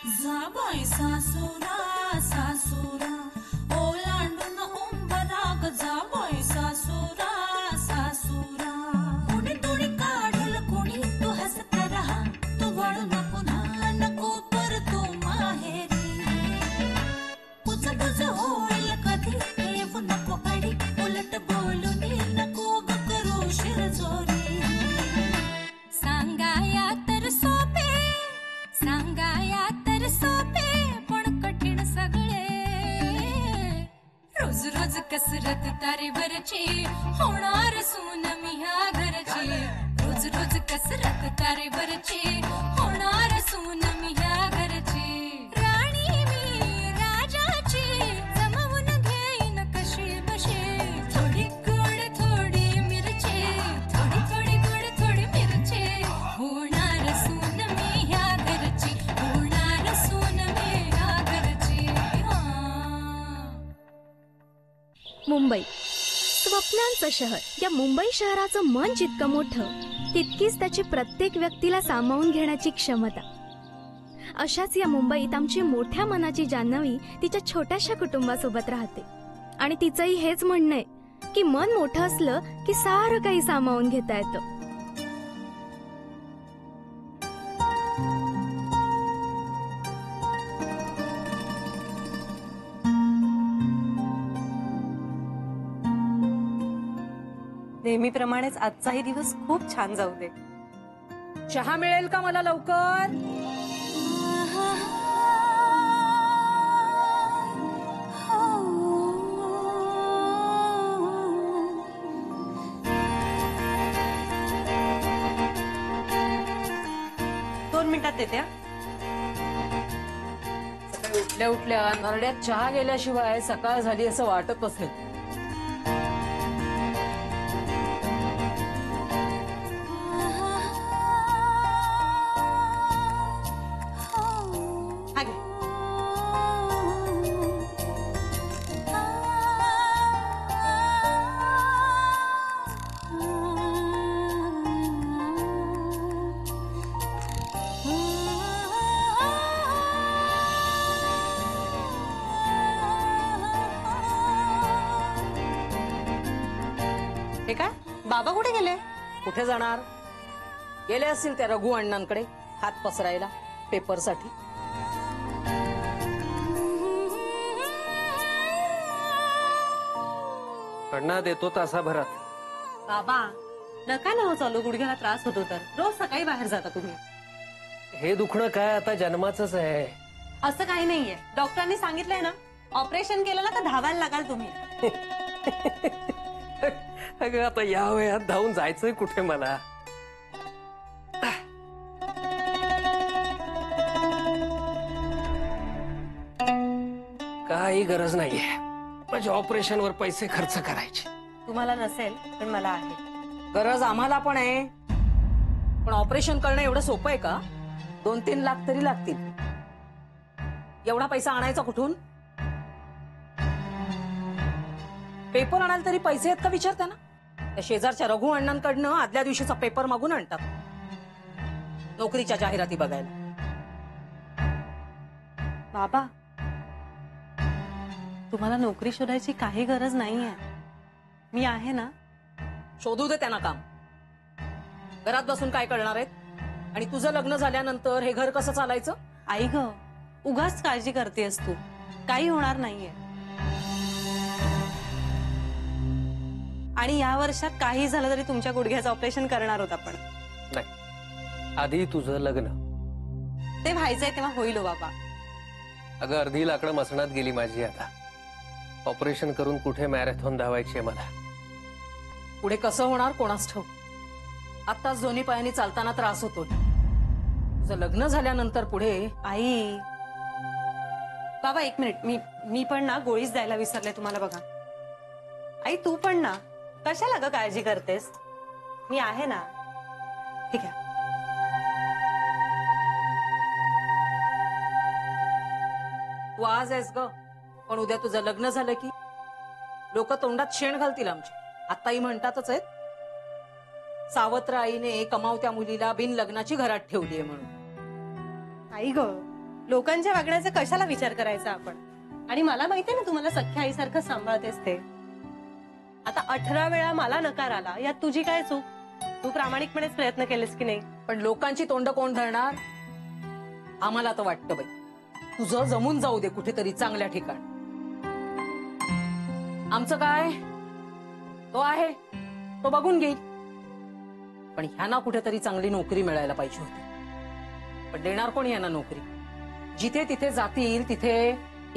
जाबाई सासुरा सासुरा ओलांडून उंबराक जाबाई सासुरा सासुरा कुणी तुणी काढल कुणी तू हसत रहा तू वळून पुन्हा नको परतू माहेरी पुच पुच होईल कधी येऊ नको अडी उलट बोलून नको ग करू शिरजोरी सांगाया तर सोपे सांगाया तर सोपे पण कठीण सगळे रोज रोज कसरत तारेवरची होणार सून मी ह्या घरची रोज रोज कसरत तारेवरची होणार सून मी ह्या घरची राणी मी राजाची जमवून घेईन कशी बशी थोडी गोड थोडी मिरची थोडी थोडी गोड थोडी मिरची होणार सून मी ह्या घरची होणार सून मी ह्या घरची मुंबई स्वप्नांचं शहर. या मुंबई शहराचं मन जितकं मोठं तितकीच त्याची प्रत्येक व्यक्तीला सामावून घेण्याची क्षमता. अशाच या मुंबईत आमची मोठ्या मनाची जान्हवी तिच्या छोट्याशा कुटुंबासोबत राहते आणि तिचंही हेच म्हणणं आहे की मन मोठं असलं की सारं काही सामावून घेता येतं. नेहमीप्रमाणेच आजचाही दिवस खूप छान जाऊ दे. चहा मिळेल का मला लवकर? दोन मिनिटात येते. सकाळी उठल्या उठल्या नरड्यात चहा गेल्याशिवाय सकाळ झाली असं वाटत असेल. हे काय बाबा कुठे गेले? कुठे जाणार? गेले असतील त्या रघु अण्णांकडे हात पसरायला पेपरसाठी. अण्णा देतो तासाभरात. बाबा नका ना हो चालू, गुडघ्याला त्रास होतो तर. रोज सकाळी बाहेर जाता तुम्ही. हे दुखणं काय आता जन्माचंच आहे. असं काही नाहीये, डॉक्टरांनी सांगितलंय ना. ऑपरेशन केलं ना तर धावायला लागाल तुम्ही. अगं आता या वयात धावून जायचंय कुठे मला. काही गरज नाहीये माझ्या ऑपरेशनवर पैसे खर्च करायचे. तुम्हाला नसेल पण मला आहे. गरज आम्हाला पण आहे, पण ऑपरेशन करणं एवढं सोपं आहे का? 2-3 लाख तरी लागतील. एवढा पैसा आणायचा कुठून? पेपर आणायला तरी पैसे आहेत का विचारता ना. त्या शेजारच्या रघु अण्णांकडनं आदल्या दिवशीचा पेपर मागून आणतात नोकरीच्या जाहिराती बघायला. बाबा तुम्हाला नोकरी शोधायची काही गरज नाहीये, मी आहे ना. शोधू दे त्यांना काम. घरात बसून काय करणार आहेत? आणि तुझं लग्न झाल्यानंतर हे घर कसं चालायचं? आई ग उगाच काळजी करतेस तू, काही होणार नाहीये. आणि या वर्षात काही झालं तरी तुमच्या गुडघ्याचं ऑपरेशन करणार होत आपण. नाही, आधी तुझं लग्न. ते व्हायचंय तेव्हा होईल बाबा. अगं अर्धी लाकडं मसणात गेली माझी. आता ऑपरेशन करून कुठे मॅरेथॉन धावायची आहे मला. पुढे कसं होणार कोणास ठाऊक. आत्ताच दोन्ही पायांनी चालताना त्रास होतोय. तुझं लग्न झाल्यानंतर पुढे. आई बाबा एक मिनिट, मी पण ना गोळीच द्यायला विसरले तुम्हाला. बघा आई तू पण ना कशाला ग काळजी करतेस, मी आहे ना. ठीक आहे. तू आज आहेस ग, पण उद्या तुझं लग्न झालं की लोक तोंडात शेण घालतील आमच्या. आताही म्हणतातच आहेत, सावत्र आईने कमावत्या मुलीला बिन लग्नाची घरात ठेवलीये म्हणून. आई ग लोकांच्या वागण्याचा कशाला विचार करायचा आपण? आणि मला माहितीये ना तुम्हाला सख्या आईसारखं सांभाळतेस ते. आता 18 वेळा मला नकार आला, यात तुझी काय चूक? तू प्रामाणिकपणेच प्रयत्न केलेस की नाही? पण लोकांची तोंड कोण धरणार? आम्हाला तर वाटतं बाई, तुझं जमून जाऊ दे कुठेतरी चांगल्या ठिकाणी. आमचं काय, तो आहे तो बघून घेईल. पण ह्यांना कुठेतरी चांगली नोकरी मिळायला पाहिजे होती. पण देणार कोण यांना नोकरी? जिथे तिथे जातील तिथे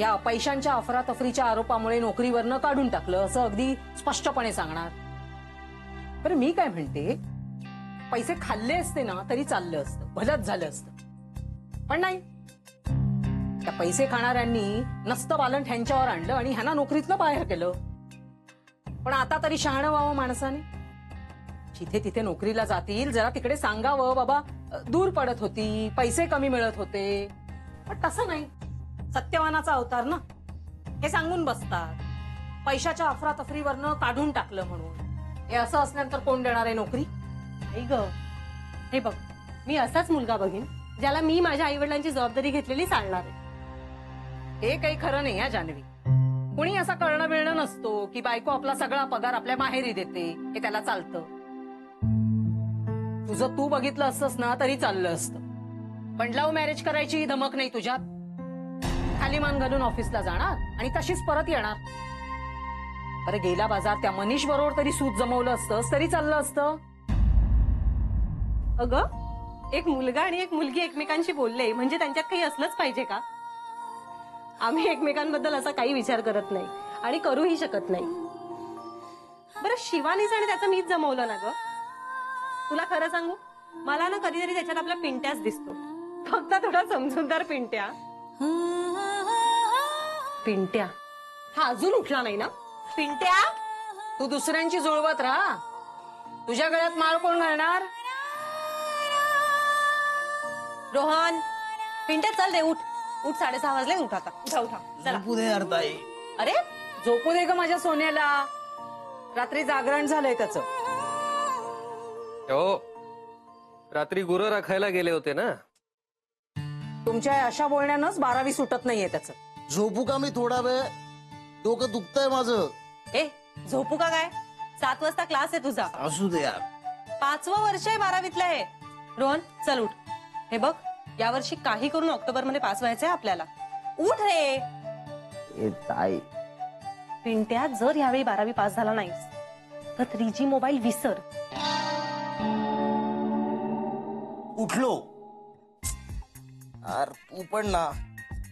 या पैशांच्या अफरातफरीच्या आरोपामुळे नोकरीवरनं काढून टाकलं असं अगदी स्पष्टपणे सांगणार. बरं मी काय म्हणते, पैसे खाल्ले असते ना तरी चाललं असतं, भलंच झालं असतं. पण नाही, त्या पैसे खाणाऱ्यांनी नसतं बालन ह्यांच्यावर आणलं आणि ह्यांना नोकरीतनं बाहेर केलं. पण आता तरी शहाणं व्हावं माणसाने. जिथे तिथे नोकरीला जातील जरा तिकडे सांगावं, बाबा दूर पडत होती, पैसे कमी मिळत होते. पण तसं नाही, सत्यवानाचा अवतार ना, हे सांगून बसतात पैशाच्या अफरातफरीवरनं काढून टाकलं म्हणून. हे असं असल्यानंतर कोण देणार आहे नोकरी? आई ग, हे बघ, मी असाच मुलगा बघीन ज्याला मी माझ्या आई वडिलांची जबाबदारी घेतलेली चालणार आहे. हे काही खरं नाही हा जान्हवी. कुणी असा करणं बिळणं नसतो की बायको आपला सगळा पगार आपल्या माहेरी देते, हे त्याला चालतं. तुझं तू बघितलं असतंस ना तरी चाललं असतं. पण लव्ह मॅरेज करायची धमक नाही तुझ्यात. खाली मान घालून ऑफिसला जाणार आणि तशीच परत येणार. अरे गेला बाजार त्या मनीष बरोबर तरी सूत जमवलं असतंस तरी चाललं असतं. अगं, एक मुलगा आणि एक मुलगी एकमेकांशी बोलले म्हणजे त्यांच्यात काही असलंच पाहिजे का? आम्ही एकमेकांबद्दल असा काही विचार करत नाही आणि करूही शकत नाही. बरं, शिवानीच आणि त्याचं मीच जमवलं ना ग. तुला खरं सांगू, मला ना कधीतरी त्याच्यात आपला पिंट्याच दिसतो, फक्त थोडा समजूतदार पिंट्या. पिंट्या हा अजून उठला नाही ना? पिंट्या, तू दुसऱ्यांची जुळवत राहा, तुझ्या गळ्यात माळ कोण घालणार? रोहन, पिंट्या चल रे, उठ उठ, 6:30 वाजले, उठ आता, उठा उठा, चला. पुढे यार ताई. अरे झोपू दे ग माझ्या सोन्याला, रात्री जागरण झालंय त्याचं. हो, रात्री गुरं राखायला गेले होते ना. तुमच्या अशा बोलण्यानंच 12वी सुटत नाहीये त्याचं. झोपू का मी थोडा वेळ? डोकं दुखतंय माझं. ए, झोपू का काय? 7 वाजता क्लास आहे तुझा. असू दे यार. 5वं वर्ष आहे 12वीतलं आहे. रोहन चल उठ. हे बघ, यावर्षी काही करून ऑक्टोबर मध्ये पास व्हायचंय आपल्याला. उठ रे. ए ताई, पिंट्या, जर यावेळी 12वी पास झाला नाहीस तर 3G मोबाईल विसर. उठलो. यार तू पण ना,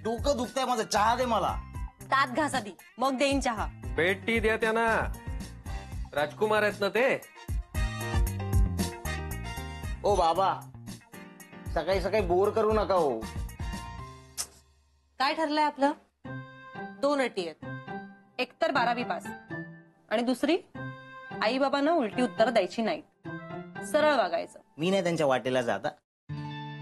डोकं दुखतंय माझं. चहा दे मला. दात घास आधी, मग देईन चहा. पेटी द्या त्यांना, राजकुमार आहेत ना ते. ओ बाबा, सकाळी सकाळी बोर करू नका हो. काय ठरलंय आपलं? 2 अटी आहेत. एक तर 12वी पास आणि दुसरी, आई बाबांना उलटी उत्तर द्यायची नाही, सरळ वागायचं. मी नाही त्यांच्या वाटेला जाता,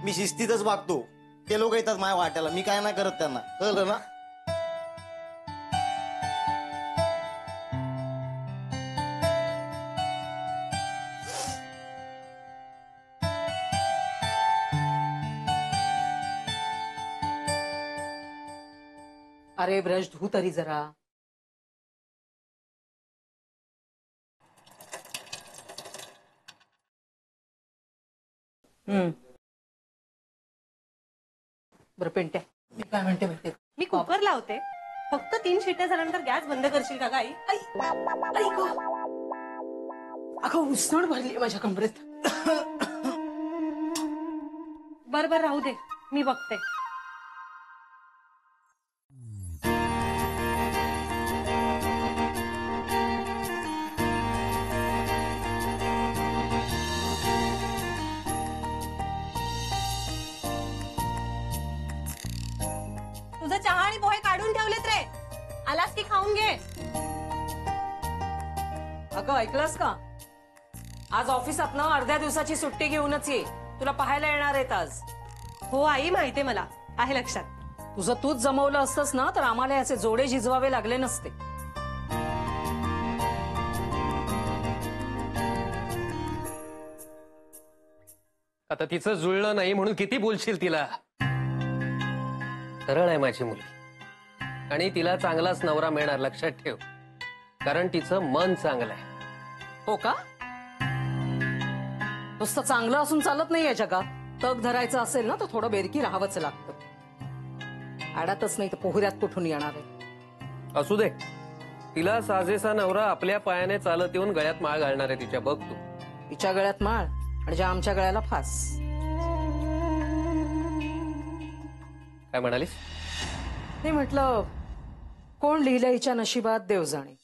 मी शिस्तीतच वागतो. ते लोक येतात माझ्या वाट्याला, मी काय नाही करत त्यांना, कळलं ना? अरे ब्रश धू तरी जरा. बरं पिंट्या, मी काय म्हणते माहितीये? मी कुकर लावते, फक्त 3 शिट्ट्या झाल्यानंतर गॅस बंद करशील का आई? अगं उसण भरली माझ्या कमरेत. बरं राहू दे, मी बघते. तुझा चहा आणि पोहे काढून ठेवलेत रे, आलास की खाऊन घे. अगं ऐकलंस का? आज ऑफिसात ना अर्ध्या दिवसाची सुट्टी घेऊनच ये, तुला पाहायला येणार आहेत आज. हो आई, माहितीये मला, आहे लक्षात. तुझं तूच जमवलं असतंस ना तर आम्हाला याचे जोडे झिजवावे लागले नसते. आता तिचं जुळलं नाही म्हणून किती बोलशील तिला? सरळ आहे माझी मुलगी आणि तिला चांगलाच नवरा मिळणार, लक्षात ठेव. कारण तिचं मन चांगलं आहे. हो का? नुसतं चांगलं असून चालत नाही या जगात. तग धरायचं असेल ना तर थोडं बेरकी राहावंच लागतं. आडातच नाही तर पोहऱ्यात कुठून येणार आहे. असू दे, तिला साजेसा नवरा आपल्या पायाने चालत येऊन गळ्यात माळ घालणार आहे तिच्या, बघ तू. तिच्या गळ्यात माळ आणि ज्या आमच्या गळ्याला फास. काय म्हणालीस? ते म्हटलं, कोण लिहिलं हिच्या नशिबात देव जाणे.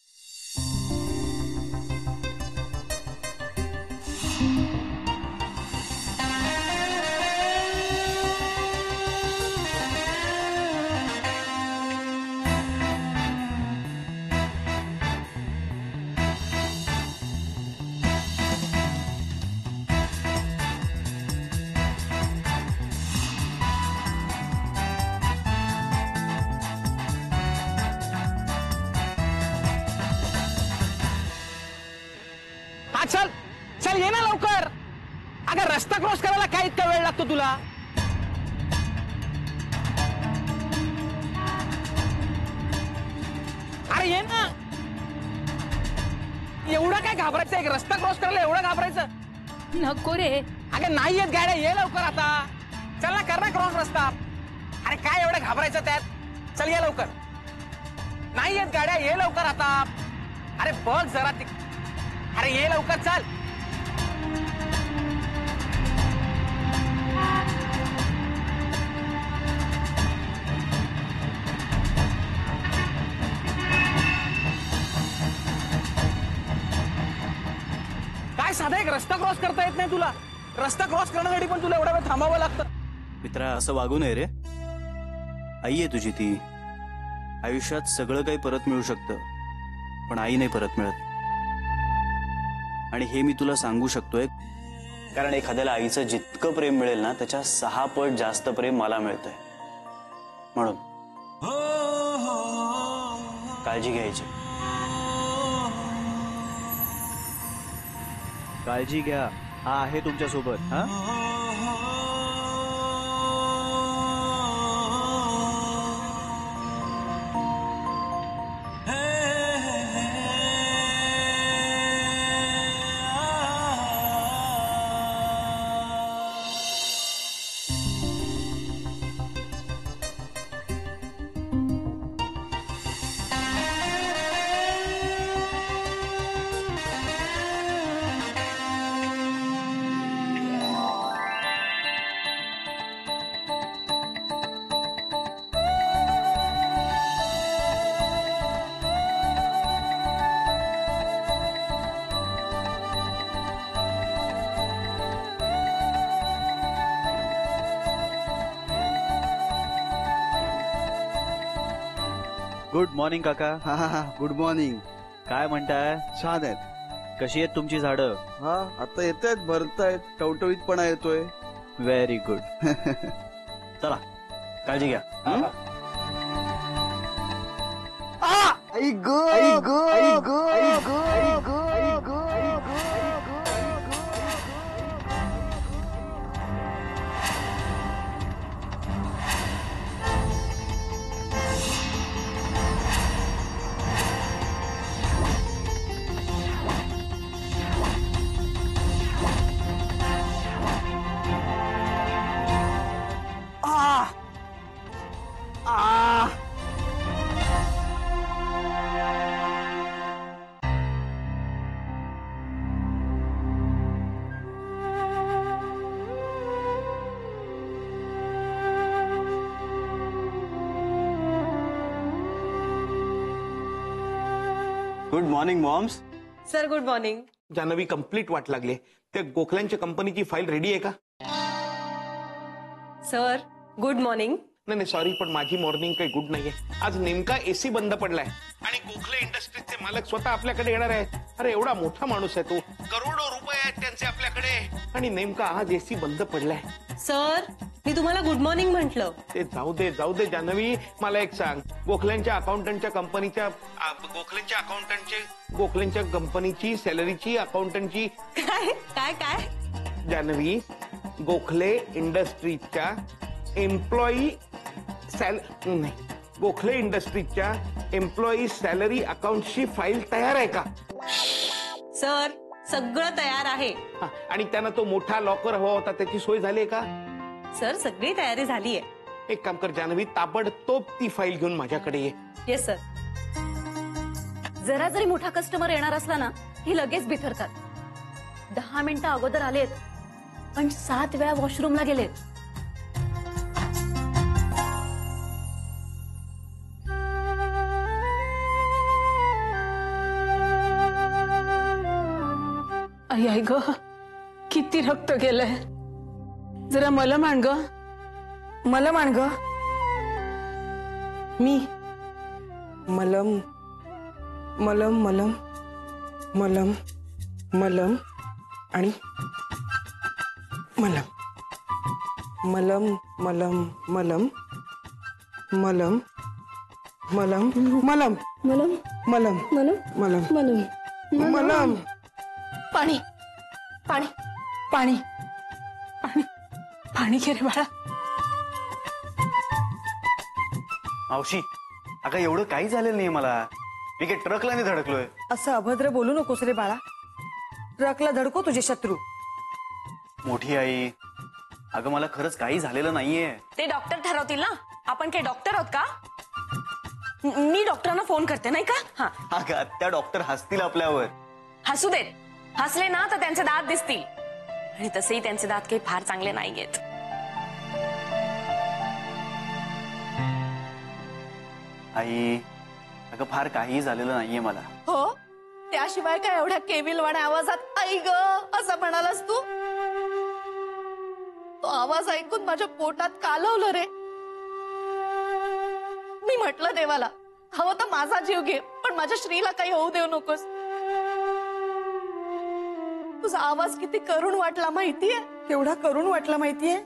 हा चल चल ये ना लवकर. अगं रस्ता क्रॉस करायला काय इतका वेळ लागतो तुला? अरे ये ना. एवढं काय घाबरायचं? एक रस्ता क्रॉस करायला एवढं घाबरायचं? नको रे. अगं नाही येत गाड्या, ये लवकर आता. चल ना, कर ना क्रॉस रस्ता. अरे काय एवढं घाबरायचं त्यात? चल ये लवकर. नाही येत गाड्या, ये लवकर आता. अरे बघ जरा अरे ये लवकर चल. काय साधा एक रस्ता क्रॉस करता येत नाही तुला? रस्ता क्रॉस करण्यासाठी पण तुला एवढा वेळ थांबावं लागतं. मित्रा, असं वागू नये रे. आई आहे तुझी ती. आयुष्यात सगळं काही परत मिळू शकतं, पण आई नाही परत मिळत. आणि हे मी तुला सांगू शकतोय कारण एखाद्याला आईचं जितकं प्रेम मिळेल ना, त्याच्या 6 पट जास्त प्रेम मला मिळतंय. म्हणून काळजी घ्यायची. काळजी घ्या. हा आहे तुमच्या सोबत. हा गुड मॉर्निंग काका. हा हा हा, गुड मॉर्निंग. काय म्हणताय? छान आहेत. कशी आहेत तुमची झाडं? हा, आता येत आहेत, भरतायत, टवटवीतपणा येतोय. Very good. चला, काळजी घ्या. आई गो आई गो आई गो आई गो आई गो आई गो आई गो. Good morning moms. Sir good morning. Janhavi, complete वाट लागली. त्या गोखल्यांच्या कंपनीची फाईल रेडी आहे का? Sir good morning. नाही सॉरी, पण माझी मॉर्निंग काही गुड नाहीये. आज नेमका एसी बंद पडलाय आणि गोखले इंडस्ट्रीजचे मालक स्वतः आपल्याकडे येणार आहेत. अरे एवढा मोठा माणूस आहे तो, करोडो रुपये आहेत त्यांचे आपल्याकडे, आणि नेमका आज एसी बंद पडलाय. सर मी तुम्हाला गुड मॉर्निंग म्हटलं. ते जाऊ दे जान्हवी, मला एक सांग. गोखल्यांच्या कंपनीची सॅलरीची, अकाउंटंटची काय काय काय जान्हवी, गोखले इंडस्ट्रीजच्या एम्प्लॉई गोखले इंडस्ट्रीजच्या एम्प्लॉई सॅलरी अकाउंटची फाईल तयार आहे का? सर सगळं तयार आहे. हा, आणि त्यांना तो मोठा लॉकर हवा होता त्याची सोय झाली आहे का? सर सगळी तयारी झाली आहे. एक काम कर जान्हवी, ताबडतोब ती फाईल घेऊन माझ्याकडे ये. Yes sir. जरा जरी मोठा कस्टमर येणार असला ना ही लगेच बिथरतात. 10 मिनिटं अगोदर आलेत पण 7 वेळा वॉशरूमला गेलेत. आई आई ग, किती रक्त गेलंय. जरा मलम आण ग, मलम आण ग. मी मलम मलम मलम मलम मलम आणि मलम मलम मलम मलम मलम मलम मलम मलम मलम मलम मलम मलम. पाणी पाणी पाणी पाणी पाणी घे रे बाळा. मावशी, अगं एवढं काही झालेलं नाही मला. मी काय ट्रकला नाही धडकलोय. असं अभद्र बोलू नकोस रे बाळा. ट्रकला धडको तुझे शत्रू. मोठी आई, अगं मला खरंच काही झालेलं नाहीये. ते डॉक्टर ठरवतील ना. आपण काय डॉक्टर आहोत का? मी डॉक्टरांना फोन करते नाही का? हा अगं त्या डॉक्टर हसतील आपल्यावर. हसू देत. हसले ना तर त्यांचे दात दिसतील. आणि तसेही त्यांचे दात काही फार चांगले नाहीयेत. आई, अगं फार काही झालेलं नाहीये मला. हो, त्याशिवाय काय एवढ्या केविलवाण्या आवाजात आई ग असं म्हणालास तू? तो आवाज ऐकून माझ्या पोटात कालवलं रे. मी म्हटलं देवाला, हवं तर माझा जीव घे पण माझ्या श्रीला काही होऊ देऊ नकोस. तुझा आवाज किती करुण वाटला माहितीये? केवढा करून वाटला माहितीये?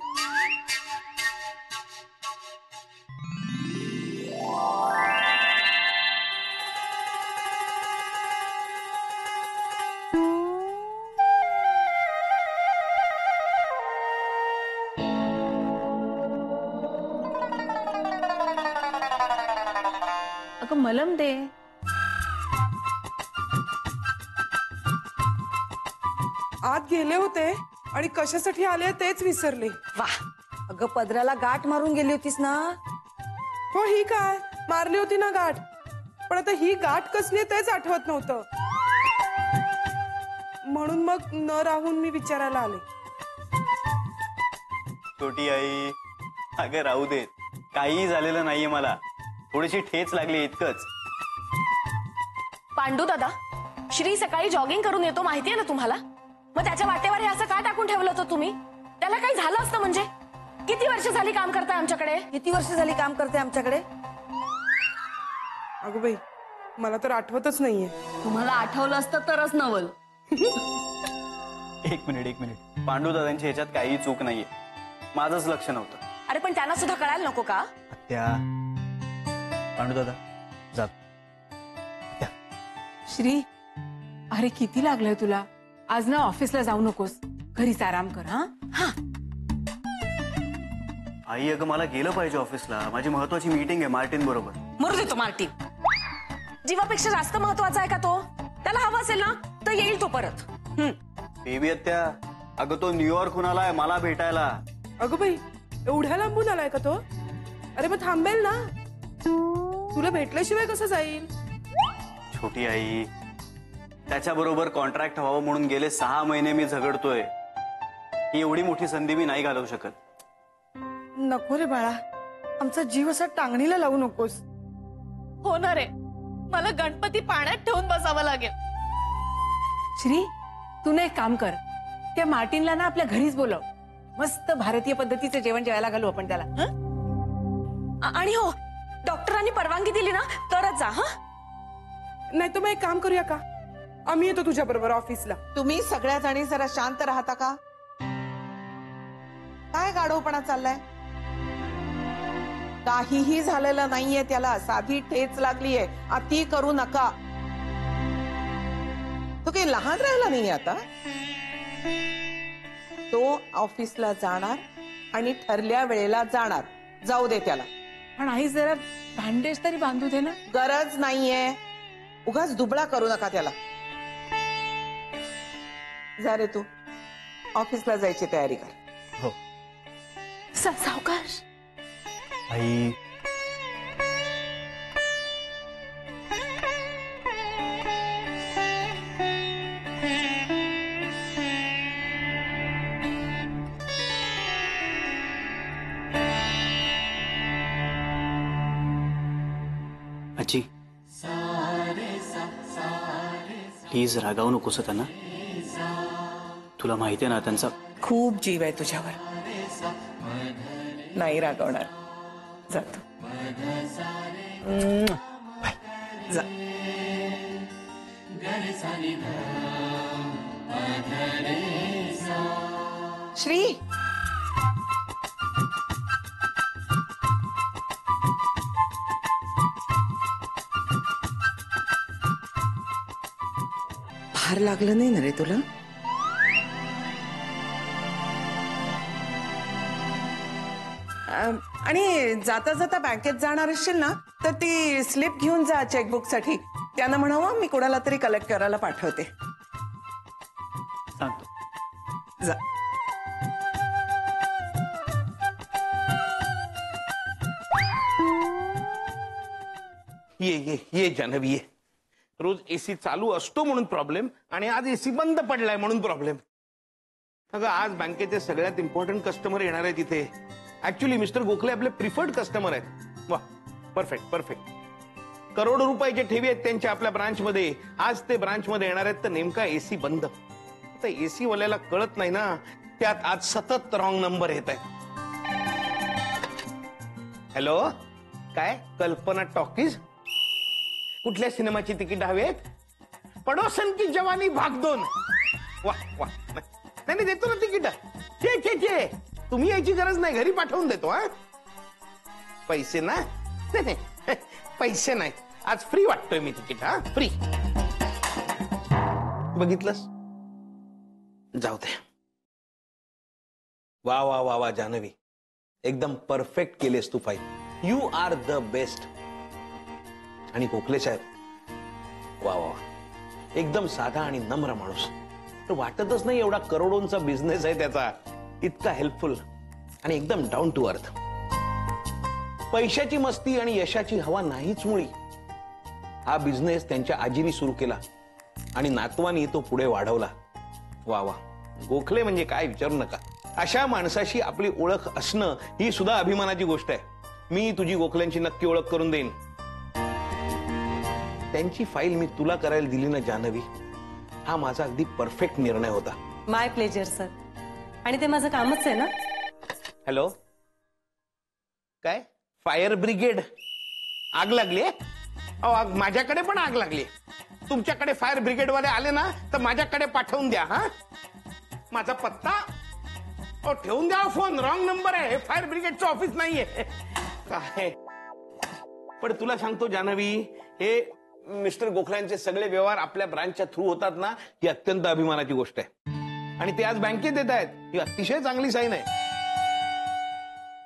अगं मलम दे. आत गेले होते आणि कशासाठी आले तेच विसरले. वाह, अगं पदराला गाठ मारून गेली होतीस ना? हो, ही काय मारली होती ना गाठ. पण आता ही गाठ कसली आहे तेच आठवत नव्हतं. म्हणून मग न राहून मी विचारायला आले. छोटी आई, अगं राहू देत. काही झालेलं नाहीये मला. थोडीशी ठेच लागली इतकंच. पांडू दादा, श्री सकाळी जॉगिंग करून येतो माहितीये ना तुम्हाला? मग त्याच्या वाटेवर हे असं का टाकून ठेवलं होतं तुम्ही? त्याला काही झालं असतं म्हणजे? किती वर्ष झाली काम करताय आमच्याकडे? किती वर्ष झाली काम करते आमच्याकडे? अगं बाई, मला तर आठवतच नाहीये. तुम्हाला आठवलं असतं तरच नवल. एक मिनिट. पांडू दादांच्या ह्याच्यात काही चूक नाहीये. माझंच लक्ष नव्हतं. अरे पण त्यांना सुद्धा कळायला नको का? त्या पांडू दादा जात. श्री, अरे किती लागलंय तुला? आज ना ऑफिसला जाऊ नकोस, घरीच आराम कर. हा आई, अगं मला गेलं पाहिजे ऑफिसला. माझी महत्वाची मीटिंग आहे मार्टिन बरोबर. मरू दे तो मार्टिन. जीवापेक्षा जास्त महत्वाचा आहे का तो? त्याला हवा असेल ना तर येईल तो परत. बेबी आत्या, अगं तो न्यूयॉर्कहून आलाय मला भेटायला. अगं बाई, एवढ्या लांबून आलाय का तो? अरे मग थांबेल ना. तुला भेटल्याशिवाय कसं जाईल? छोटी आई, त्याच्याबरोबर कॉन्ट्रॅक्ट व्हावं म्हणून गेले 6 महिने मी झगडतोय. ही एवढी मोठी संधी मी नाही घालवू शकत. नको रे बाळा, आमचा जीव असा टांगणीला लावू नकोस. हो ना रे, मला गणपती पाण्यात ठेवून बसावं लागेल. श्री, तू ना एक काम कर, त्या मार्टिनला ना आपल्या घरीच बोलव. मस्त भारतीय पद्धतीचं जेवण जेवायला घालू आपण त्याला. आणि हो, डॉक्टरांनी परवानगी दिली ना तरच जा. हा, नाही तर मग एक काम करूया का? आम्ही येतो तुझ्या बरोबर ऑफिसला. तुम्ही सगळ्या जणी जरा शांत राहता का? काय गाढवपणा चाललाय? काहीही झालेलं नाहीये त्याला. साधी ठेच लागलीये. अति करू नका. तो काही लहान राहिला नाही आता. तो ऑफिसला जाणार आणि ठरल्या वेळेला जाणार. जाऊ दे त्याला. पण आई जरा बँडेज तरी बांधू दे ना. गरज नाहीये, उगाच दुबळा करू नका त्याला. जा रे तू, ऑफिसला जायची तयारी कर. हो सावकाश. आई आजी प्लीज रागावू नकोस त्यांना. तुला माहिती आहे ना त्यांचा खूप जीव आहे तुझ्यावर. नाही रागवणार. जातो. जा. श्री, भार लागलं नाही ना रे तुला? आणि जाता जाता बँकेत जाणार असशील ना तर ती स्लिप घेऊन जा चेकबुक साठी. त्यांना म्हणावं मी कोणाला तरी कलेक्ट करायला पाठवते. सांगतो. जा. ये जान्हवी ये. रोज एसी चालू असतो म्हणून प्रॉब्लेम आणि आज एसी बंद पडलाय म्हणून प्रॉब्लेम. अगं आज बँकेचे सगळ्यात इम्पॉर्टंट कस्टमर येणार आहे तिथे. ऍक्च्युली मिस्टर गोखले आपले प्रिफर्ड कस्टमर आहेत. वा, परफेक्ट परफेक्ट. करोडो रुपयाचे ठेवी आहेत त्यांच्या आपल्या ब्रांचमध्ये. आज ते ब्रांचमध्ये येणार आहेत तर नेमका एसी बंद. आता एसी वाल्याला कळत नाही ना, त्यात आज सतत रॉंग नंबर येत आहे. हॅलो, काय कल्पना टॉकीज? कुठल्या सिनेमाची तिकीट हवी आहेत? पडोसन की जवानी भाग 2. वा वा, नाही देतो ना तिकीट. चे तुम्ही यायची गरज नाही, घरी पाठवून देतो. हा, पैसे ना? नाही पैसे नाही, आज फ्री वाटतोय मी तिकीट. हा, फ्री. बघितलंस? जाऊ दे. वा वा वा वा जान्हवी, एकदम परफेक्ट केलेस तू file. You are the best. आणि गोखले साहेब, वा वा, एकदम साधा आणि नम्र माणूस. तर वाटतच नाही एवढा करोडोंचा बिझनेस आहे त्याचा. इतका हेल्पफुल आणि एकदम डाऊन टू अर्थ. पैशाची मस्ती आणि यशाची हवा नाहीच मुळी. हा बिझनेस त्यांच्या आजीनी सुरू केला आणि नातवानी तो पुढे वाढवला. वा वा, गोखले म्हणजे काय विचारू नका. अशा माणसाशी आपली ओळख असणं ही सुद्धा अभिमानाची गोष्ट आहे. मी तुझी गोखल्यांची नक्की ओळख करून देईन. त्यांची फाईल मी तुला करायला दिली ना जान्हवी, हा माझा अगदी परफेक्ट निर्णय होता. माय प्लेजर सर. आणि ते माझं कामच आहे ना. हॅलो, काय फायर ब्रिगेड? आग लागली? माझ्याकडे पण आग लागली. तुमच्याकडे फायर ब्रिगेड वाले आले ना तर माझ्याकडे पाठवून द्या. हा, माझा पत्ता ठेवून द्या. फोन रॉंग नंबर आहे. हे फायर ब्रिगेडचं ऑफिस नाहीये. काय पण तुला सांगतो जान्हवी, हे मिस्टर गोखल्यांचे सगळे व्यवहार आपल्या ब्रांचच्या थ्रू होतात ना, ही अत्यंत अभिमानाची गोष्ट आहे. आणि ते आज बँकेत येत आहेत, ही अतिशय चांगली साईन आहे.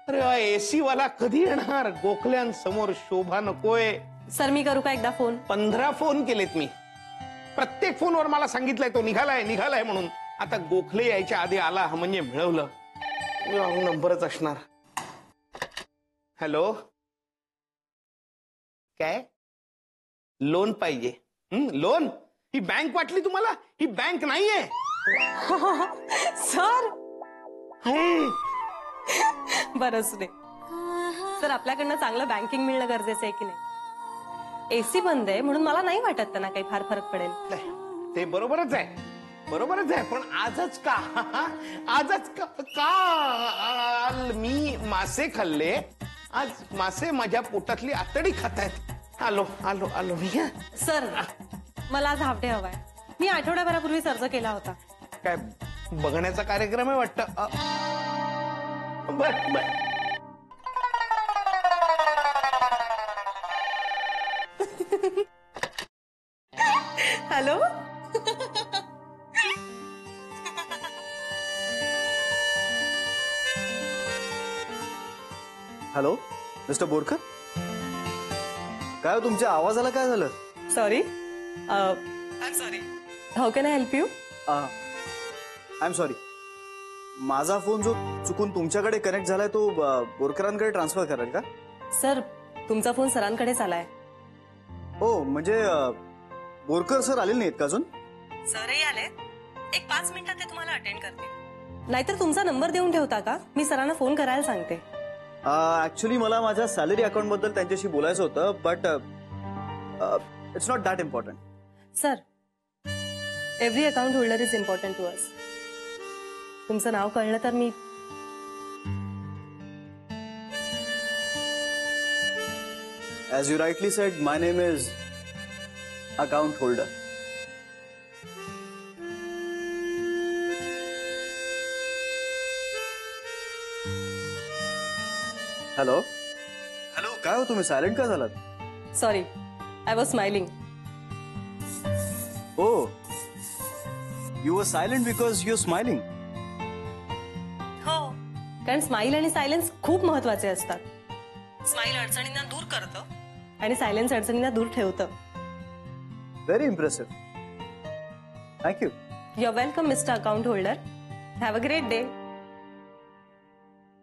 अरे एसी वाला कधी येणार? गोखल्यांसमोर शोभा नकोय. सर मी करू का एकदा फोन? 15 फोन केलेत मी. प्रत्येक फोनवर मला सांगितलंय तो निघालाय म्हणून. आता गोखले यायच्या आधी आला म्हणजे मिळवलं. नंबरच असणार. हॅलो, काय लोन पाहिजे? लोन? ही बँक वाटली तुम्हाला? ही बँक नाहीये सर. बरंच रे सर, आपल्याकडनं चांगलं बँकिंग मिळणं गरजेचं आहे की नाही? एसी बंद आहे म्हणून मला नाही वाटत त्यांना काही फार फरक पडेल. ते बरोबरच आहे, बरोबरच आहे. पण आजच का मी मासे खाल्ले. आज मासे माझ्या पोटातली आतडी खातायत. आलो मी. सर मला आज हाफ डे हवाय. मी आठवड्याभरापूर्वी अर्ज केला होता. काय बघण्याचा कार्यक्रम आहे वाटतं? बर. हॅलो, हॅलो, मिस्टर बोरकर, काय हो, तुमच्या आवाजाला काय झालं? Sorry sorry how can I help you? I am sorry. माझा फोन जो चुकून तुमच्याकडे कनेक्ट झालाय तो बोरकरांकडे ट्रान्सफर कराल का? सर तुमचा फोन सरांकडेच आलाय. हो म्हणजे बोरकर सर आलेले नाहीत का अजून? सरही आले, एक 5 मिनिटात ते तुम्हाला अटेंड करतील. नाहीतर तुमचा नंबर देऊन ठेवता का? मी सरांना फोन करायला सांगते. ऍक्च्युली मला माझ्या सॅलरी अकाउंट बद्दल त्यांच्याशी बोलायचं होतं, but it's not that important. Sir every account holder is important to us. तुमचं नाव कळलं तर मी As you rightly said, my name is account holder. Hello hello, काय हो तुम्ही सायलेंट का झालात? Sorry I was smiling. Oh, you were silent because you are smiling. हो, कारण स्माइल आणि सायलेन्स खूप महत्वाचे असतात. स्माइल अडचणींना दूर करतं आणि सायलेन्स अडचणींना दूर ठेवतं. Very impressive. Thank you. Your welcome mister account holder. Have a great day.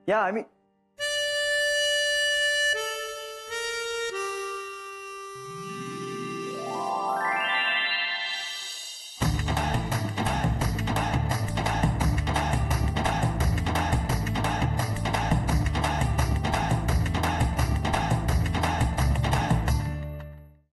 या आय मीन